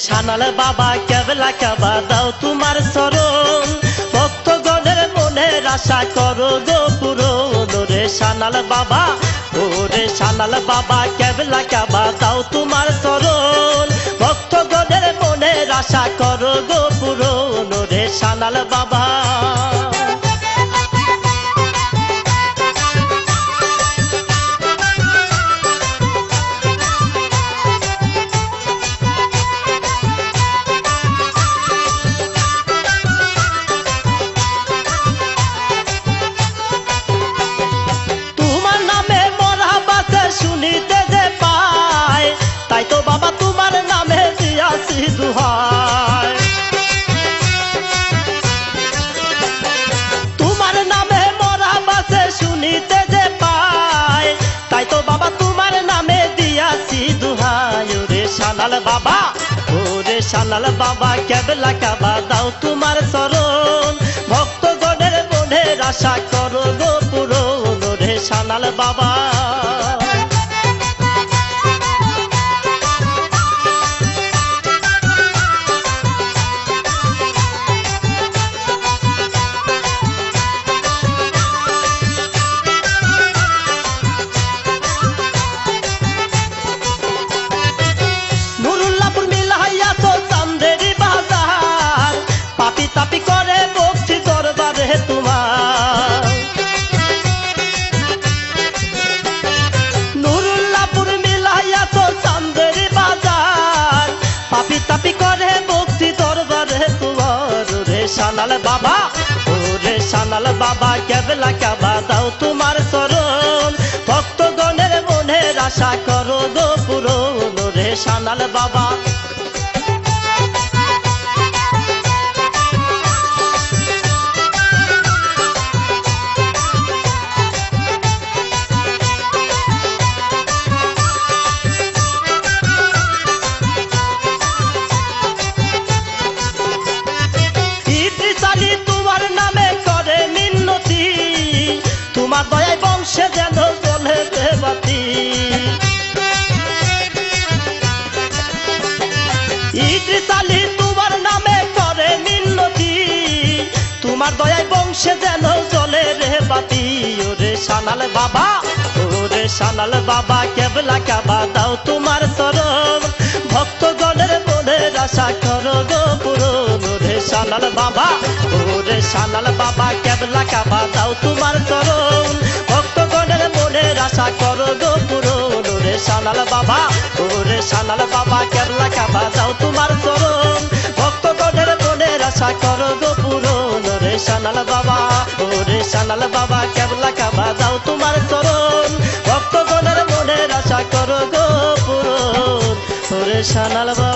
সানাল বাবা কেবলা কাবা দাও তোমার শরণ, ভক্তগণের মনের আশা করো গো পূরণ। ওরে সানাল বাবা, ওরে সানাল বাবা কেবলা কাবা দাও তোমার শরণ, ভক্তগণের মনের আশা করো গো পূরণ। ওরে সানাল বাবা। শুনিতে যে পায় তাই তো বাবা তোমার নামে দিয়াছি দুহাই, তোমার নামে মরা বাসে শুনিতে যে পায় তাই তো বাবা তোমার নামে দিয়াছি দুহাই। ওরে সানাল বাবা, ওরে সানাল বাবা কেবলা কাবা দাও তোমার শরণ, ভক্তগণের মনের আশা করো গো পূরণ। ওরে সানাল বাবা। তাপি করে ভক্তি দরবারে তোমার, নুরুল্লাহপুর মিলাইয়া তো চান্দের বাজার, পাপি তাপি করে ভক্তি দরবারে তোমার। ওরে সানাল বাবা, ওরে সানাল বাবা কেবলা কাবা দাও তোমার শরণ, ভক্তগণের মনের আশা করো গো পূরণ। ওরে সানাল বাবা। তোমার নামে করে মিন্নতি, তোমার দয়ায় বংশে যেন জ্বলে দেবাতি। ইদ্রিসালি তোমার নামে করে মিন্নতি, তোমার দয়ায় বংশে যেন জ্বলে রে বাতি। ওরে সানাল বাবা, ওরে সানাল বাবা কেবলা কাবা দাও তোমার শরণ, ভক্তগণের মনের আশা করো গো পূরণ। ওরে সানাল বাবা, ওরে সানাল বাবা কেবলা কাবা দাও তোমার শরণ, ভক্তগণের মনের আশা করো গো পূরণ। ওরে সানাল বাবা, ওরে সানাল বাবা কেবলা কাবা দাও তোমার শরণ, ভক্তগণের মনের আশা করো গো পূরণ। ওরে সানাল বাবা, ওরে সানাল বাবা কেবলা কাবা দাও তোমার শরণ, ভক্তগণের মনের আশা করো গো পূরণ। ওরে সানাল বাবা।